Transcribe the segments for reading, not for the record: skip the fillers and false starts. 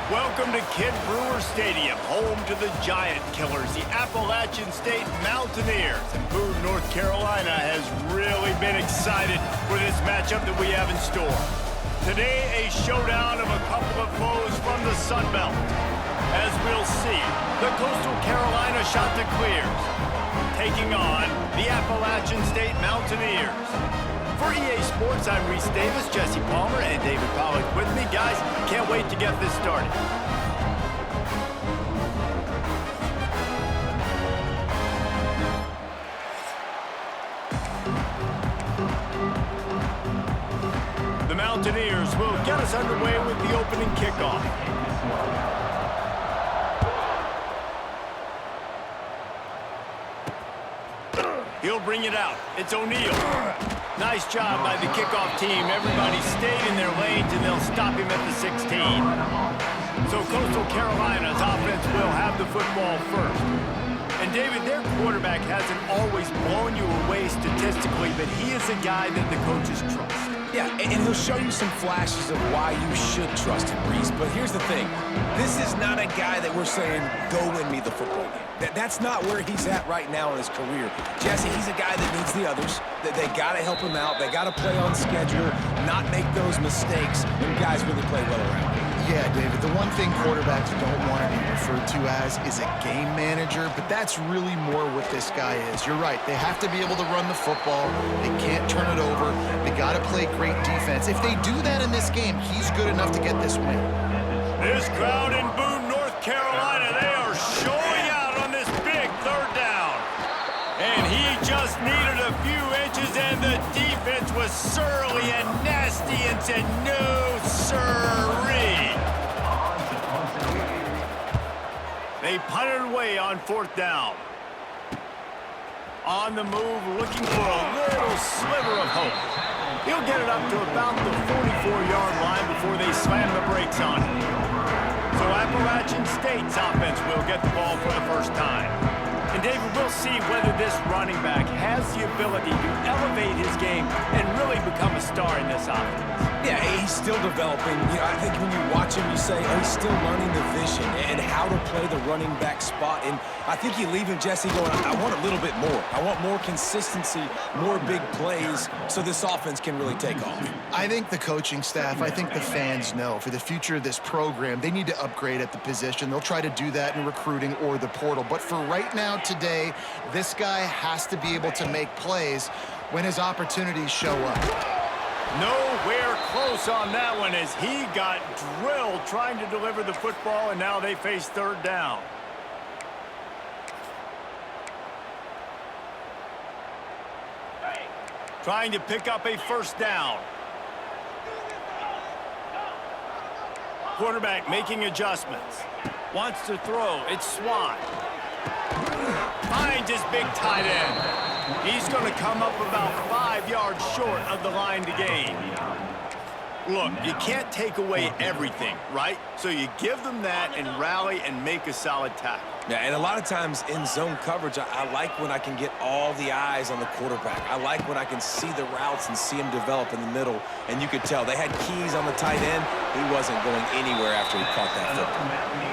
Welcome to Kid Brewer Stadium, home to the giant killers, the Appalachian State Mountaineers. And Boone, North Carolina has really been excited for this matchup that we have in store. Today, a showdown of a couple of foes from the Sun Belt. As we'll see, the Coastal Carolina Chanticleers taking on the Appalachian State Mountaineers. For EA Sports, I'm Reese Davis, Jesse Palmer, and David Pollack with me. Guys, can't wait to get this started. The Mountaineers will get us underway with the opening kickoff. He'll bring it out. It's O'Neal. Nice job by the kickoff team. Everybody stayed in their lanes, and they'll stop him at the 16. So Coastal Carolina's offense will have the football first. And David, their quarterback hasn't always blown you away statistically, but he is a guy that the coaches trust. Yeah, and he'll show you some flashes of why you should trust him, Reese. But here's the thing. This is not a guy that we're saying, go win me the football game. That's not where he's at right now in his career. Jesse, he's a guy that needs the others. They got to help him out. They got to play on schedule, not make those mistakes, and guys really play well around him. Yeah, David, the one thing quarterbacks don't want to be referred to as is a game manager, but that's really more what this guy is. You're right. They have to be able to run the football. They can't turn it over. They got to play great defense. If they do that in this game, he's good enough to get this win. This crowd in Boone, North Carolina, they are showing out on this big third down. And he just needed a few inches, and the defense was surly and nasty and said, no, sirree. They punted away on fourth down. On the move, looking for a little sliver of hope. He'll get it up to about the 44-yard line before they slam the brakes on him. So Appalachian State's offense will get the ball for the first time. And David, we'll see whether this running back has the ability to elevate his game and really become a star in this offense. Yeah, he's still developing. You know, I think when you watch him, you say, oh, he's still learning the vision and how to play the running back spot. And I think you leave him, Jesse, going, I want a little bit more. I want more consistency, more big plays, so this offense can really take off. I think the coaching staff, I think the fans know for the future of this program, they need to upgrade at the position. They'll try to do that in recruiting or the portal. But for right now, today, this guy has to be able to make plays when his opportunities show up. Nowhere close on that one as he got drilled trying to deliver the football, and now they face third down. Trying to pick up a first down. Quarterback making adjustments. Wants to throw. It's Swan. Finds his big tight end. He's going to come up about 5 yards short of the line to gain. Look, you can't take away everything, right? So you give them that and rally and make a solid tackle. Yeah, and a lot of times in zone coverage, I like when I can get all the eyes on the quarterback. I like when I can see the routes and see him develop in the middle. And you could tell they had keys on the tight end. He wasn't going anywhere after he caught that football.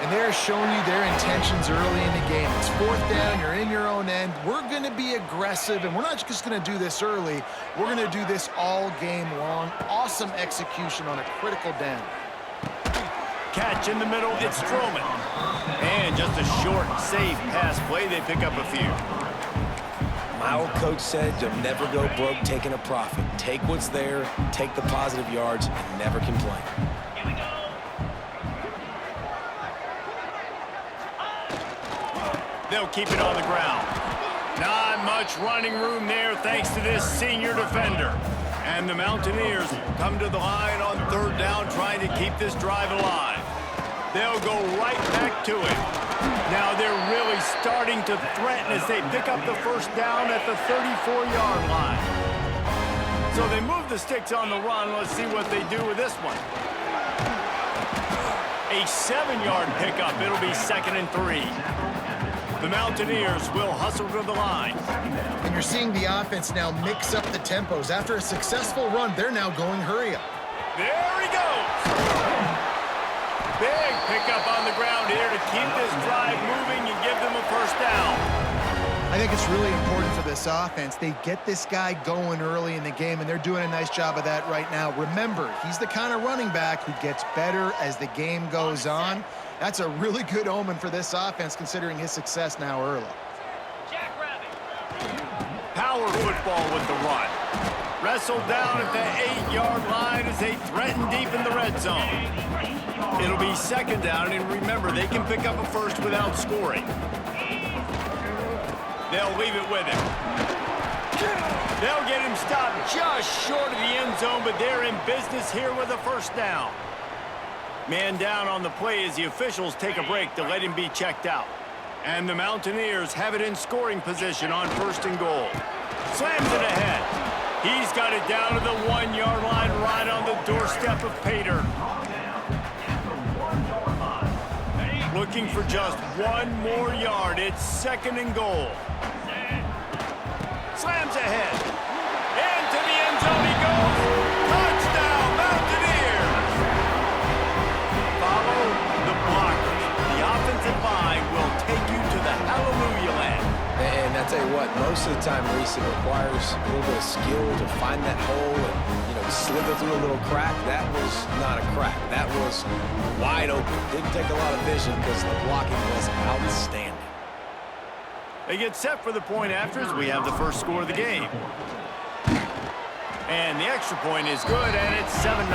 And they're showing you their intentions early in the game. It's fourth down, you're in your own end. We're going to be aggressive, and we're not just going to do this early. We're going to do this all game long. Awesome execution on a critical down. Catch in the middle, it's Stroman. And just a short, safe pass play, they pick up a few. My old coach said you'll never go broke taking a profit. Take what's there, take the positive yards, and never complain. They'll keep it on the ground. Not much running room there thanks to this senior defender. And the Mountaineers come to the line on third down trying to keep this drive alive. They'll go right back to it. Now they're really starting to threaten as they pick up the first down at the 34-yard line. So they move the sticks on the run. Let's see what they do with this one. A 7-yard pickup. It'll be 2nd and 3. The Mountaineers will hustle to the line. And you're seeing the offense now mix up the tempos. After a successful run, they're now going hurry up. There he goes. Big pickup on the ground here to keep this drive moving and give them a first down. I think it's really important for this offense. They get this guy going early in the game, and they're doing a nice job of that right now. Remember, he's the kind of running back who gets better as the game goes on. That's a really good omen for this offense, considering his success now early. Power football with the run. Wrestled down at the 8-yard line as they threaten deep in the red zone. It'll be second down, and remember, they can pick up a first without scoring. They'll leave it with him. They'll get him stopped just short of the end zone, but they're in business here with a first down. Man down on the play as the officials take a break to let him be checked out. And the Mountaineers have it in scoring position on first and goal. Slams it ahead. He's got it down to the 1-yard line right on the doorstep of Pater. Looking for just one more yard. It's second and goal. Slams ahead. Into the end zone he goes. Touchdown, Mountaineers! Follow the blockers. The offensive line will take you to the hallelujah land. And I tell you what, most of the time, Reese, it requires a little bit of skill to find that hole and, slither through a little crack. That was not a crack. That was wide open. Didn't take a lot of vision because the blocking was outstanding. They get set for the point after as we have the first score of the game. And the extra point is good, and it's 7-0.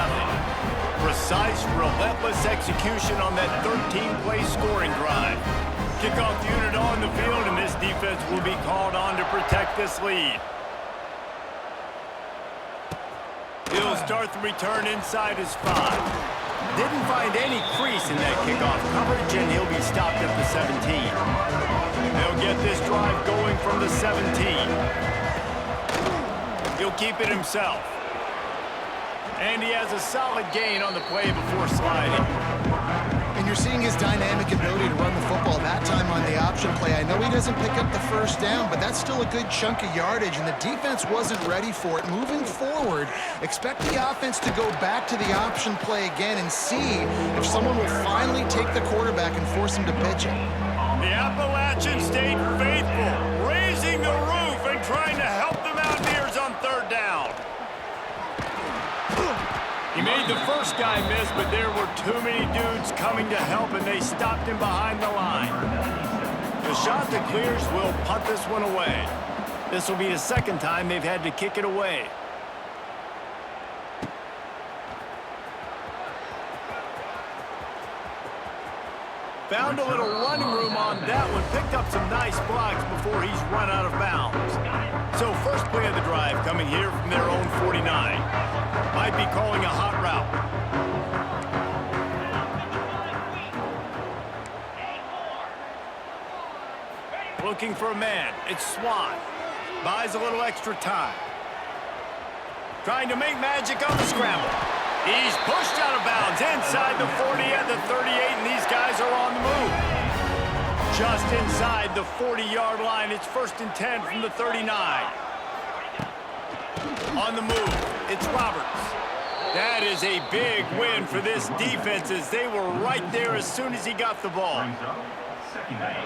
Precise, relentless execution on that 13-play scoring drive. Kickoff unit on the field, and this defense will be called on to protect this lead. He'll start the return inside his 5. Didn't find any crease in that kickoff coverage, and he'll be stopped at the 17. They'll get this drive going from the 17. He'll keep it himself. And he has a solid gain on the play before sliding. And you're seeing his dynamic ability to run the football that time on the option play. I know he doesn't pick up the first down, but that's still a good chunk of yardage, and the defense wasn't ready for it. Moving forward, expect the offense to go back to the option play again and see if someone will finally take the quarterback and force him to pitch it. The Appalachian stayed faithful, raising the roof and trying to help the Mountaineers on third down. He made the first guy miss, but there were too many dudes coming to help, and they stopped him behind the line. The shot that clears will punt this one away. This will be the second time they've had to kick it away. Found a little running room on that one. Picked up some nice blocks before he's run out of bounds. So first play of the drive coming here from their own 49. Might be calling a hot route. Looking for a man. It's Swan. Buys a little extra time. Trying to make magic on the scramble. He's pushed out of bounds inside the 40 at the 38, and these guys are on the move. Just inside the 40-yard line, it's 1st and 10 from the 39. On the move, it's Roberts. That is a big win for this defense as they were right there as soon as he got the ball.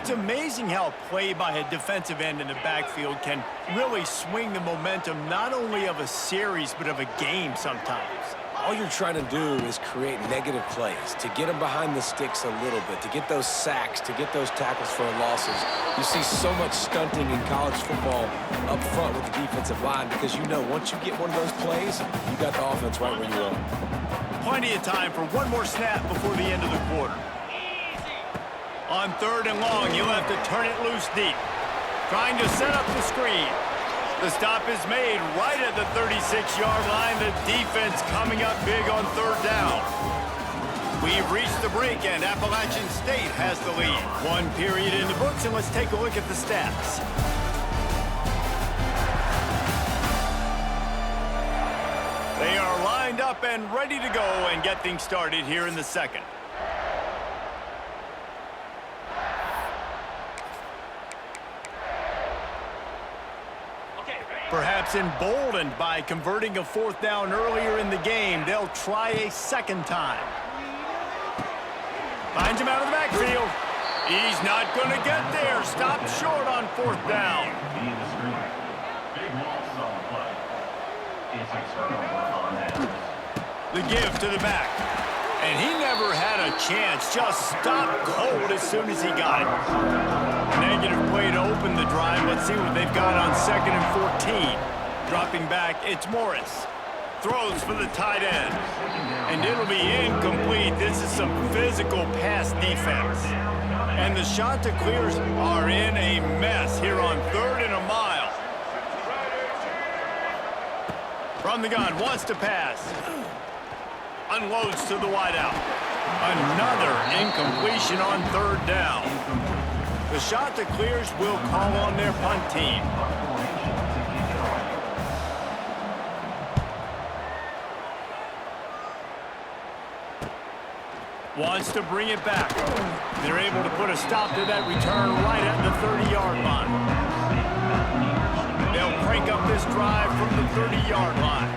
It's amazing how play by a defensive end in the backfield can really swing the momentum not only of a series but of a game sometimes. All you're trying to do is create negative plays, to get them behind the sticks a little bit, to get those sacks, to get those tackles for losses. You see so much stunting in college football up front with the defensive line because once you get one of those plays, you got the offense right where you want. Plenty of time for one more snap before the end of the quarter. On 3rd and long, you'll have to turn it loose deep. Trying to set up the screen. The stop is made right at the 36-yard line. The defense coming up big on 3rd down. We've reached the break, and Appalachian State has the lead. One period in the books, and let's take a look at the stats. They are lined up and ready to go and get things started here in the second. Perhaps emboldened by converting a 4th down earlier in the game, they'll try a second time. Finds him out of the backfield. He's not going to get there. Stopped short on 4th down. The give to the back. And he never had a chance. Just stopped cold as soon as he got it. Negative play to open the drive. Let's see what they've got on 2nd and 14. Dropping back, it's Morris. Throws for the tight end. And it'll be incomplete. This is some physical pass defense. And the Chanticleers are in a mess here on 3rd and a mile. From the gun, wants to pass. Unloads to the wideout. Another incompletion on 3rd down. The Chanticleers will call on their punt team. Wants to bring it back. They're able to put a stop to that return right at the 30-yard line. They'll crank up this drive from the 30-yard line.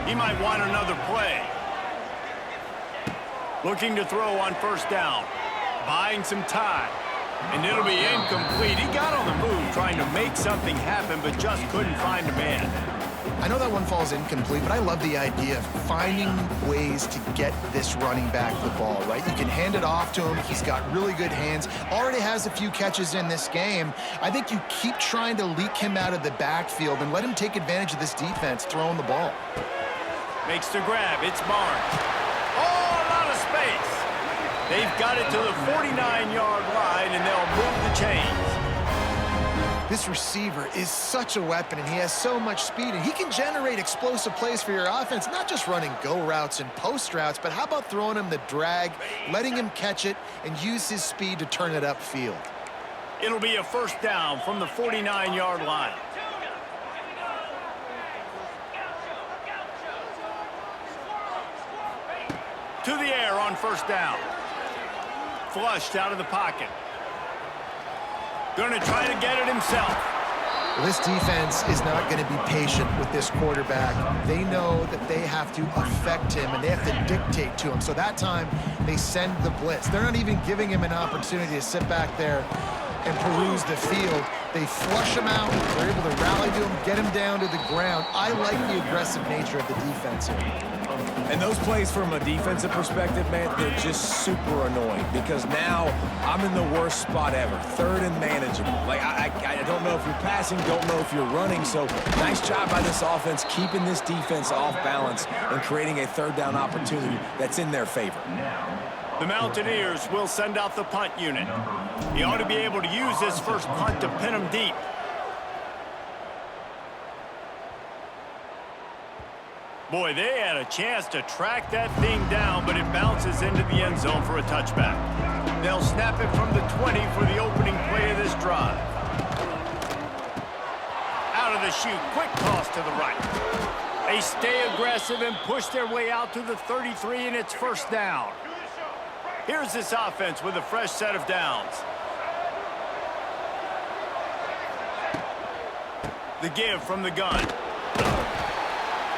He might want another play. Looking to throw on 1st down. Buying some time. And it'll be incomplete. He got on the move trying to make something happen, but just couldn't find a man. I know that one falls incomplete, but I love the idea of finding ways to get this running back the ball, right? You can hand it off to him. He's got really good hands. Already has a few catches in this game. I think you keep trying to leak him out of the backfield and let him take advantage of this defense throwing the ball. Makes the grab. It's Barnes. Oh, a lot of space. They've got it to the 49-yard line, and they'll move the chains. This receiver is such a weapon, and he has so much speed, and he can generate explosive plays for your offense, not just running go routes and post routes, but how about throwing him the drag, letting him catch it, and use his speed to turn it upfield. It'll be a 1st down from the 49-yard line. To the air on 1st down. Flushed out of the pocket. Going to try to get it himself. Well, this defense is not going to be patient with this quarterback. They know that they have to affect him, and they have to dictate to him. So that time, they send the blitz. They're not even giving him an opportunity to sit back there and peruse the field. They flush him out. They're able to rally to him, get him down to the ground. I like the aggressive nature of the defense here. And those plays from a defensive perspective, man, they're just super annoying because now I'm in the worst spot ever. 3rd and manageable. Like, I don't know if you're passing, don't know if you're running. So nice job by this offense keeping this defense off balance and creating a 3rd down opportunity that's in their favor. The Mountaineers will send out the punt unit. He ought to be able to use this first punt to pin him deep. Boy, they had a chance to track that thing down, but it bounces into the end zone for a touchback. They'll snap it from the 20 for the opening play of this drive. Out of the chute, quick toss to the right. They stay aggressive and push their way out to the 33, and it's 1st down. Here's this offense with a fresh set of downs. The give from the gun.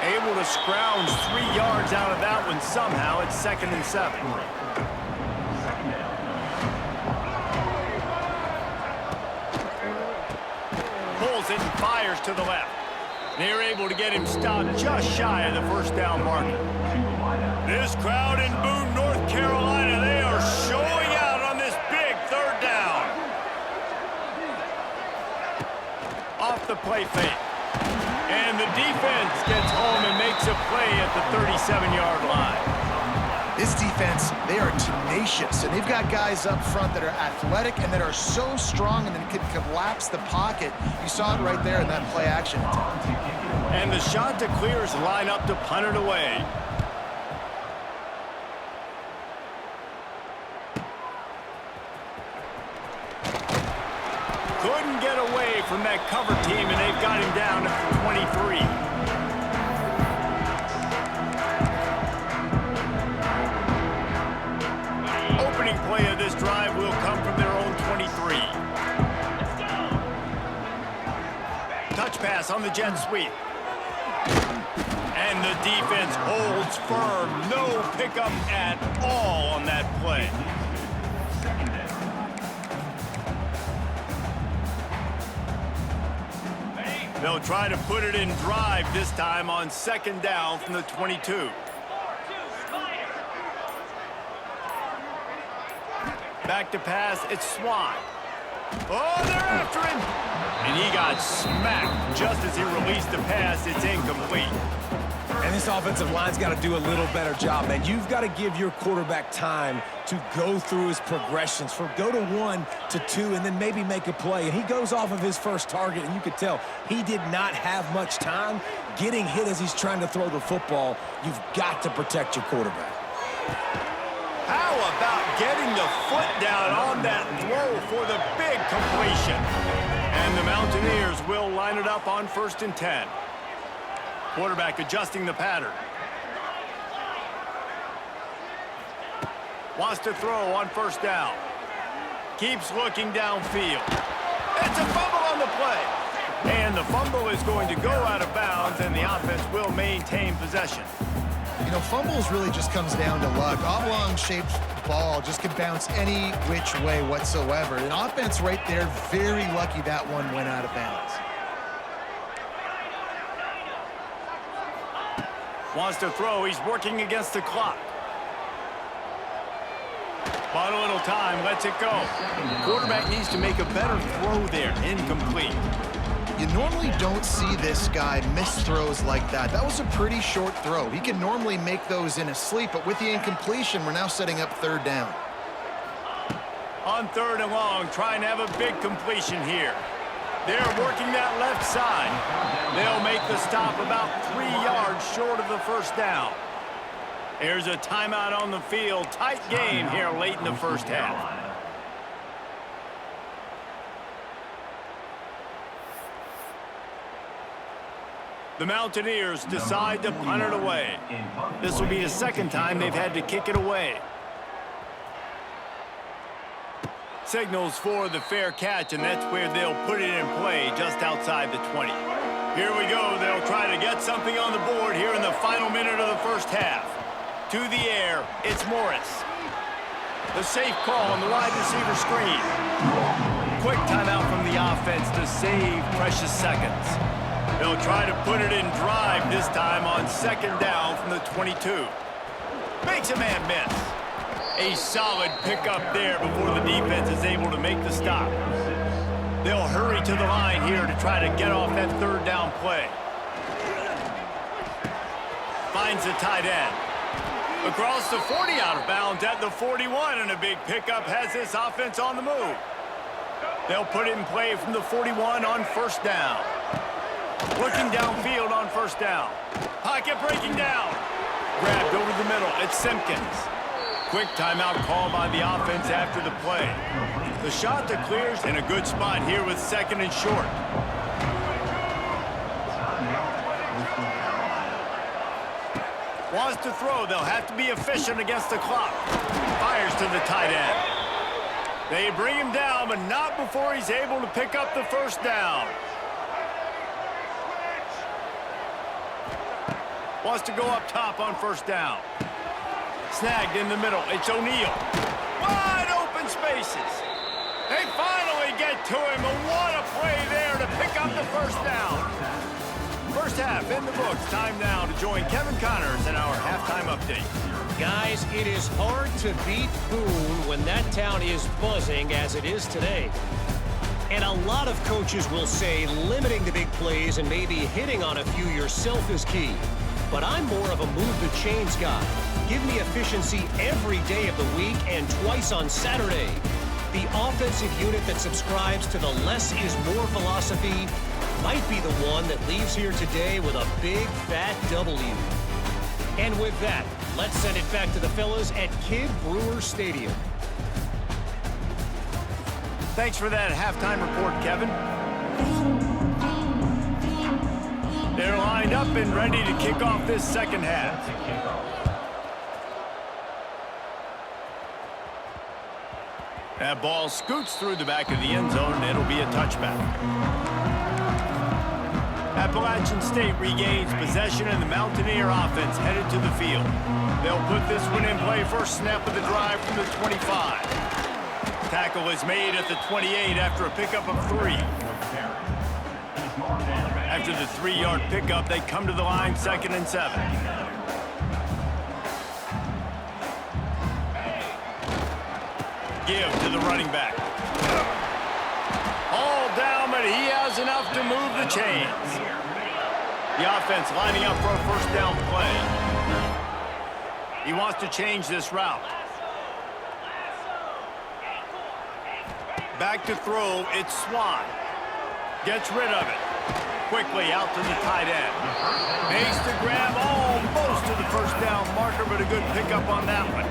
Able to scrounge 3 yards out of that one somehow. It's 2nd and 7. Pulls it and fires to the left. They're able to get him stopped just shy of the 1st down marker. This crowd in Boone, North Carolina, they are showing out on this big 3rd down. Off the play fake. And the defense gets home and makes a play at the 37-yard line. This defense, they are tenacious, and they've got guys up front that are athletic and that are so strong and that can collapse the pocket. You saw it right there in that play action attempt. And the Chanticleers line up to punt it away. Couldn't get away from that cover team, and they've got him down at the 23. Opening play of this drive will come from their own 23. Touch pass on the jet sweep. And the defense holds firm. No pickup at all on that play. They'll try to put it in drive this time on second down from the 22. Back to pass, it's Swan. Oh, they're after him! And he got smacked just as he released the pass. It's incomplete. And this offensive line's got to do a little better job, man. You've got to give your quarterback time to go through his progressions, from go to 1 to 2, and then maybe make a play. And he goes off of his first target, and you could tell he did not have much time getting hit as he's trying to throw the football. You've got to protect your quarterback. How about getting the foot down on that throw for the big completion? And the Mountaineers will line it up on 1st and 10. Quarterback adjusting the pattern. Wants to throw on 1st down. Keeps looking downfield. It's a fumble on the play. And the fumble is going to go out of bounds, and the offense will maintain possession. You know, fumbles really just comes down to luck. Oblong-shaped ball just can bounce any which way whatsoever. An offense right there, very lucky that one went out of bounds. Wants to throw. He's working against the clock. Bought a little time. Lets it go. Quarterback needs to make a better throw there. Incomplete. You normally don't see this guy miss throws like that. That was a pretty short throw. He can normally make those in his sleep, but with the incompletion, we're now setting up 3rd down. On 3rd and long, trying to have a big completion here. They're working that left side. They'll make the stop about 3 yards short of the 1st down. There's a timeout on the field. Tight game here late in the 1st half. The Mountaineers decide to punt it away. This will be the 2nd time they've had to kick it away. Signals for the fair catch, and that's where they'll put it in play just outside the 20. Here we go. They'll try to get something on the board here in the final minute of the 1st half. To the air, it's Morris. The safe call on the wide receiver screen. Quick timeout from the offense to save precious seconds. They'll try to put it in drive this time on 2nd down from the 22. Makes a man miss. A solid pickup there before the defense is able to make the stop. They'll hurry to the line here to try to get off that 3rd down play. Finds the tight end. Across the 40, out of bounds at the 41, and a big pickup has this offense on the move. They'll put it in play from the 41 on 1st down. Looking downfield on 1st down. Pocket breaking down. Grabbed over the middle. It's Simpkins. Quick timeout call by the offense after the play. The shot that clears in a good spot here with 2nd and short. Wants to throw. They'll have to be efficient against the clock. Fires to the tight end. They bring him down, but not before he's able to pick up the 1st down. Wants to go up top on 1st down. Snagged in the middle. It's O'Neal. Wide open spaces. They finally get to him. And what a play there to pick up the 1st down. 1st half in the books. Time now to join Kevin Connors in our halftime update. Guys, it is hard to beat Boone when that town is buzzing as it is today. And a lot of coaches will say limiting the big plays and maybe hitting on a few yourself is key. But I'm more of a move the chains guy. Give me efficiency every day of the week and twice on Saturday. The offensive unit that subscribes to the less is more philosophy might be the one that leaves here today with a big fat W. And with that, let's send it back to the fellas at Kid Brewer Stadium. Thanks for that halftime report, Kevin. They're lined up and ready to kick off this 2nd half. That ball scoots through the back of the end zone, and it'll be a touchback. Appalachian State regains possession and the Mountaineer offense headed to the field. They'll put this one in play first snap of the drive from the 25. Tackle is made at the 28 after a pickup of 3. After the 3-yard pickup, they come to the line 2nd and 7. Give to the running back. All down, but he has enough to move the chains. The offense lining up for a first down play. He wants to change this route. Back to throw, it's Swan. Gets rid of it. Quickly out to the tight end. Makes the grab almost to the first down marker, but a good pickup on that one.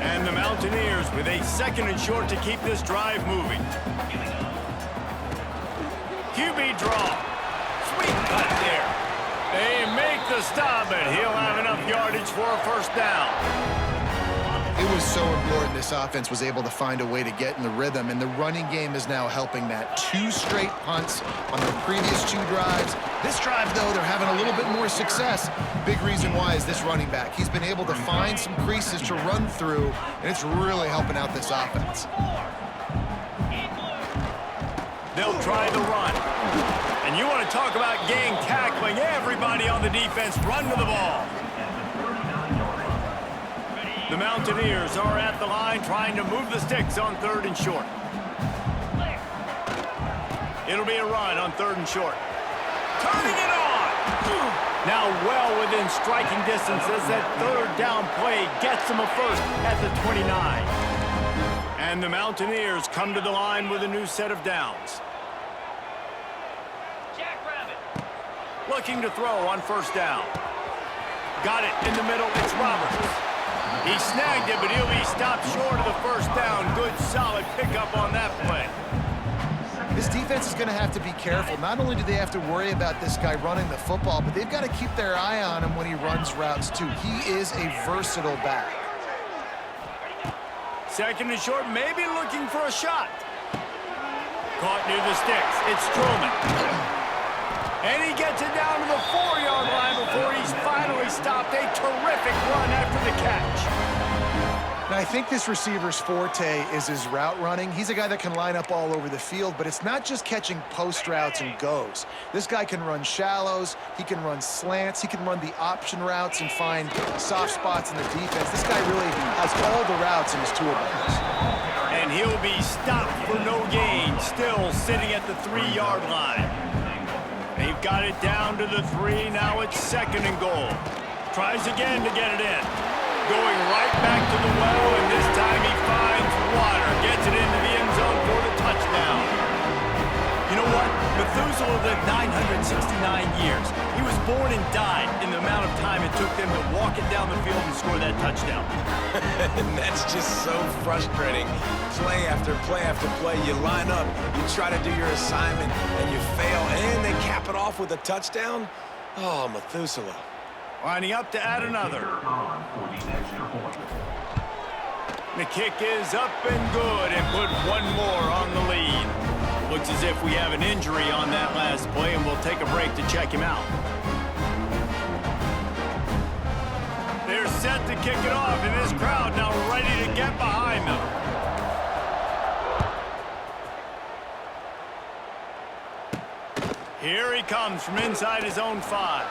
And the Mountaineers with a 2nd and short to keep this drive moving. QB draw. Sweet cut there. They make the stop, but he'll have enough yardage for a first down. It was so important this offense was able to find a way to get in the rhythm, and the running game is now helping that. 2 straight punts on the previous 2 drives. This drive, though, they're having a little bit more success. Big reason why is this running back. He's been able to find some creases to run through, and it's really helping out this offense. They'll try the run. And you want to talk about gang tackling. Everybody on the defense run to the ball. The Mountaineers are at the line trying to move the sticks on 3rd and short. It'll be a run on 3rd and short. Turning it on! Now well within striking distance as that 3rd down play gets them a first at the 29. And the Mountaineers come to the line with a new set of downs. Looking to throw on first down. Got it in the middle, it's Roberts. He snagged it, but he'll be stopped short of the first down. Good, solid pickup on that play. This defense is going to have to be careful. Not only do they have to worry about this guy running the football, but they've got to keep their eye on him when he runs routes, too. He is a versatile back. 2nd and short, maybe looking for a shot. Caught near the sticks. It's Truman. And he gets it down to the 4-yard line before he's finally stopped. A terrific run after the catch. Now, I think this receiver's forte is his route running. He's a guy that can line up all over the field, but it's not just catching post routes and goes. This guy can run shallows, he can run slants, he can run the option routes and find soft spots in the defense. This guy really has all the routes in his toolbox. And he'll be stopped for no gain, still sitting at the 3-yard line. They've got it down to the 3. Now it's 2nd and goal. Tries again to get it in. Going right back to the well, and this time he finds water. Gets it into the end zone for the touchdown. You know what? Methuselah lived 969 years. He was born and died in the amount of time it took them to walk it down the field and score that touchdown. And that's just so frustrating. Play after play after play, you line up, you try to do your assignment, and you fail, and they cap it off with a touchdown? Oh, Methuselah. Lining up to add another. The kick is up and good, and put one more on the lead. Looks as if we have an injury on that last play, and we'll take a break to check him out. They're set to kick it off, and this crowd now ready to get behind them. Here he comes from inside his own 5.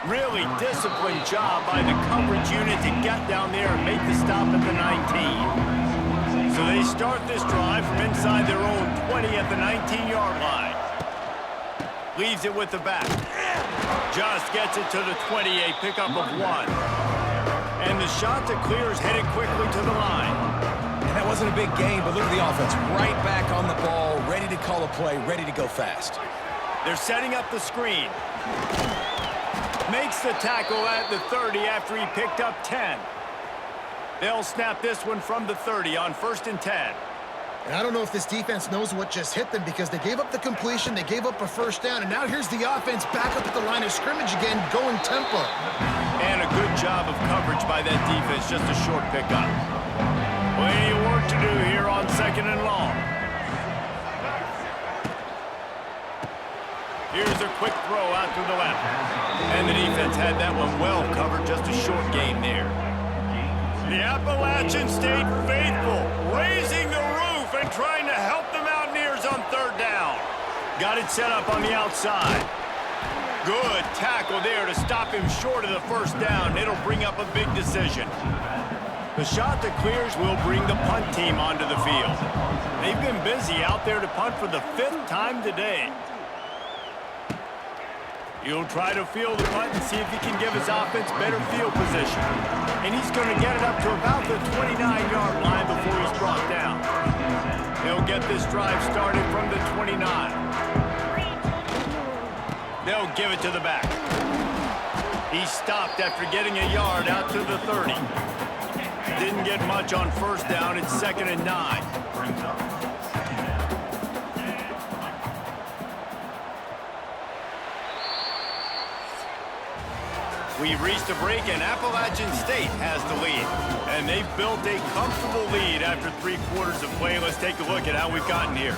Really disciplined job by the coverage unit to get down there and make the stop at the 19. So they start this drive from inside their own 20 at the 19-yard line. Leaves it with the back. Just gets it to the 20, a pickup of 1. And the shot to clear is headed quickly to the line. And that wasn't a big gain, but look at the offense. Right back on the ball, ready to call a play, ready to go fast. They're setting up the screen. Makes the tackle at the 30 after he picked up 10. They'll snap this one from the 30 on 1st and 10. And I don't know if this defense knows what just hit them because they gave up the completion, they gave up a first down, and now here's the offense back up at the line of scrimmage again, going tempo. And a good job of coverage by that defense, just a short pickup. Plenty of work to do here on 2nd and long. Here's a quick throw out to the left. And the defense had that one well covered, just a short game there. The Appalachian State faithful raising the roof and trying to help the Mountaineers on third down. Got it set up on the outside. Good tackle there to stop him short of the first down. It'll bring up a big decision. The shot that clears will bring the punt team onto the field. They've been busy out there to punt for the 5th time today. He'll try to field the punt and see if he can give his offense better field position. And he's going to get it up to about the 29-yard line before he's brought down. They'll get this drive started from the 29. They'll give it to the back. He stopped after getting a yard out to the 30. Didn't get much on first down. It's 2nd and 9. We've reached a break, and Appalachian State has the lead. And they've built a comfortable lead after 3 quarters of play. Let's take a look at how we've gotten here.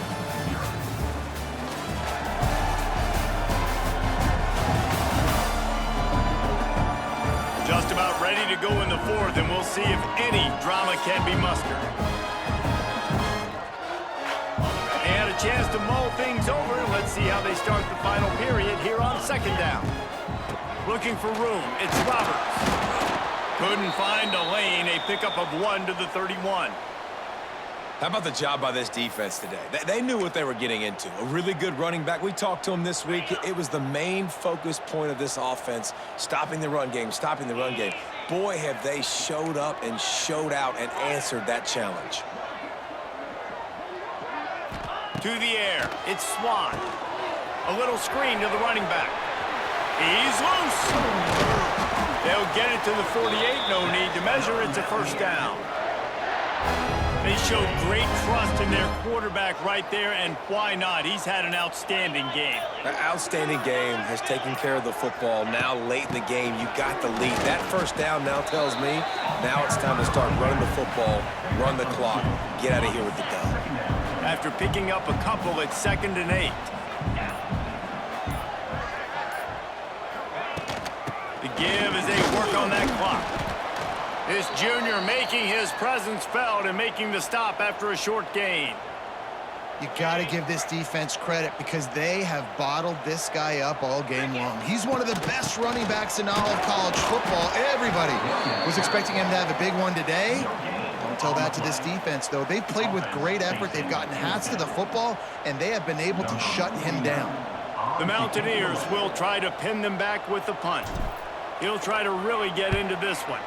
Just about ready to go in the 4th, and we'll see if any drama can be mustered. They had a chance to mull things over. Let's see how they start the final period here on 2nd down. Looking for room, it's Roberts. Couldn't find a lane, a pickup of 1 to the 31. How about the job by this defense today? They knew what they were getting into. A really good running back. We talked to him this week. It was the main focus point of this offense, stopping the run game, stopping the run game. Boy, have they showed up and showed out and answered that challenge. To the air, it's Swan. A little screen to the running back. He's loose. They'll get it to the 48. No need to measure. It's a first down. They showed great trust in their quarterback right there, and why not? He's had an outstanding game. An outstanding game, has taken care of the football. Now late in the game, you got the lead. That first down now tells me now it's time to start running the football, run the clock, get out of here with the dub. After picking up a couple, it's 2nd and 8. The give as they work on that clock. This junior making his presence felt and making the stop after a short gain. You got to give this defense credit because they have bottled this guy up all game long. He's one of the best running backs in all of college football. Everybody was expecting him to have a big one today. Don't tell that to this defense, though. They've played with great effort. They've gotten hats to the football, and they have been able to shut him down. The Mountaineers will try to pin them back with the punt. He'll try to really get into this one.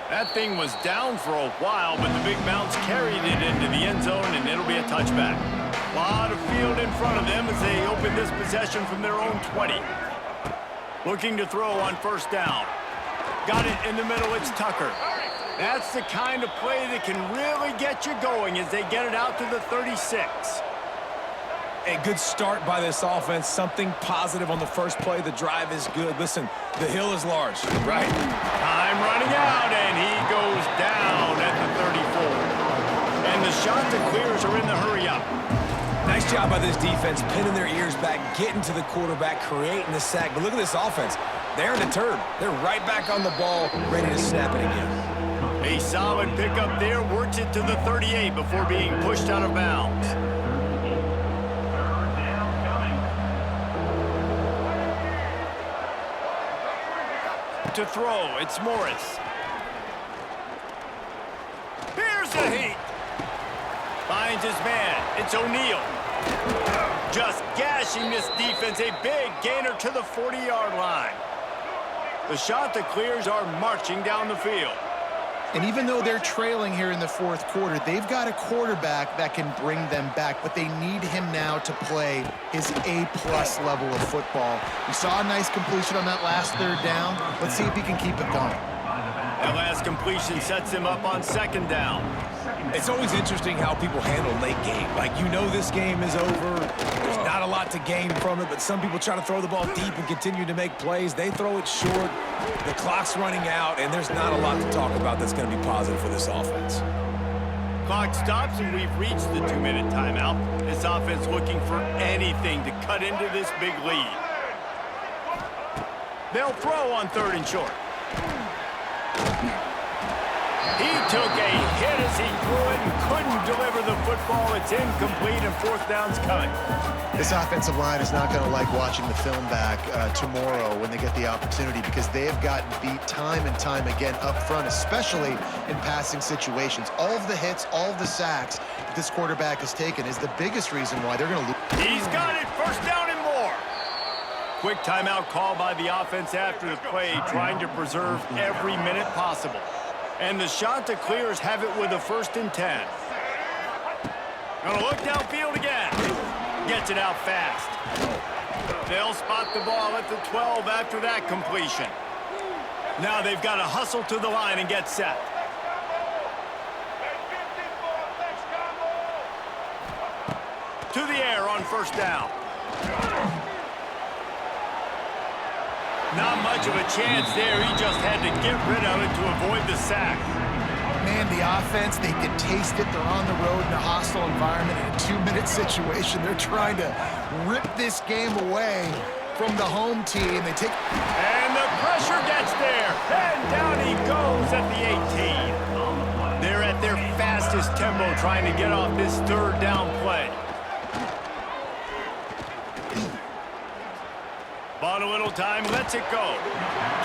That thing was down for a while, but the Big Mounts carried it into the end zone, and it'll be a touchback. A lot of field in front of them as they open this possession from their own 20. Looking to throw on first down. Got it in the middle, it's Tucker. That's the kind of play that can really get you going as they get it out to the 36. A good start by this offense. Something positive on the first play. The drive is good. Listen, the hill is large, right? Time running out, and he goes down at the 34. And the shot that clears are in the hurry-up. Nice job by this defense, pinning their ears back, getting to the quarterback, creating the sack. But look at this offense. They're deterred. They're right back on the ball, ready to snap it again. A solid pickup there. Works it to the 38 before being pushed out of bounds. To throw, it's Morris. Here's the heat. Finds his man, it's O'Neal. Just gashing this defense, a big gainer to the 40-yard line. The shot that clears are marching down the field. And even though they're trailing here in the 4th quarter, they've got a quarterback that can bring them back, but they need him now to play his A-plus level of football. We saw a nice completion on that last 3rd down. Let's see if he can keep it going. That last completion sets him up on 2nd down. It's always interesting how people handle late game. Like, you know this game is over. There's not a lot to gain from it, but some people try to throw the ball deep and continue to make plays. They throw it short. The clock's running out, and there's not a lot to talk about that's going to be positive for this offense. Clock stops, and we've reached the 2-minute timeout. This offense looking for anything to cut into this big lead. They'll throw on 3rd and short. He took a hit as he threw it and couldn't deliver the football. It's incomplete, and 4th down's coming. This offensive line is not going to like watching the film back tomorrow when they get the opportunity, because they have gotten beat time and time again up front, especially in passing situations. All of the hits, all of the sacks that this quarterback has taken is the biggest reason why they're going to lose. He's got it, 1st down and more. Quick timeout call by the offense after the play, trying to preserve every minute possible. And the Chanticleers have it with a 1st and 10. Gonna look downfield again. Gets it out fast. They'll spot the ball at the 12 after that completion. Now they've got to hustle to the line and get set. To the air on 1st down. Not much of a chance there. He just had to get rid of it to avoid the sack. Man, the offense, they can taste it. They're on the road in a hostile environment in a 2-minute situation. They're trying to rip this game away from the home team. They take... And the pressure gets there. And down he goes at the 18. They're at their fastest tempo trying to get off this 3rd down play. Bought a little time, lets it go.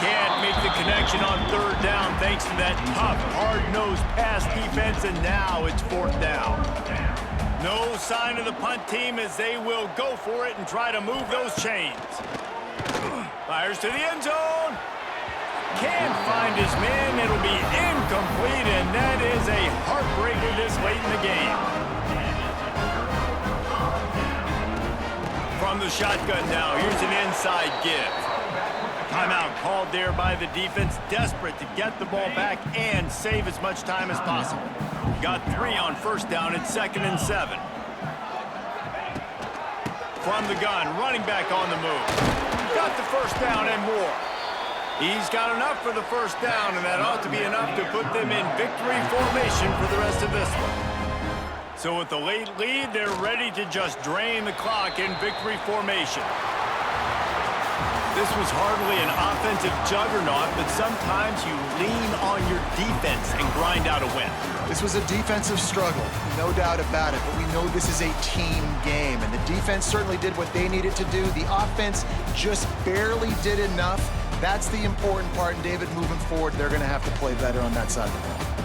Can't make the connection on 3rd down thanks to that tough, hard-nosed pass defense, and now it's 4th down. No sign of the punt team as they will go for it and try to move those chains. Fires to the end zone. Can't find his man. It'll be incomplete, and that is a heartbreaker this late in the game. From the shotgun now, here's an inside give. Timeout called there by the defense, desperate to get the ball back and save as much time as possible. Got 3 on 1st down at 2nd and 7. From the gun, running back on the move. Got the 1st down and more. He's got enough for the 1st down, and that ought to be enough to put them in victory formation for the rest of this one. So with the late lead, they're ready to just drain the clock in victory formation. This was hardly an offensive juggernaut, but sometimes you lean on your defense and grind out a win. This was a defensive struggle, no doubt about it, but we know this is a team game, and the defense certainly did what they needed to do. The offense just barely did enough. That's the important part, and David, moving forward, they're going to have to play better on that side of the ball.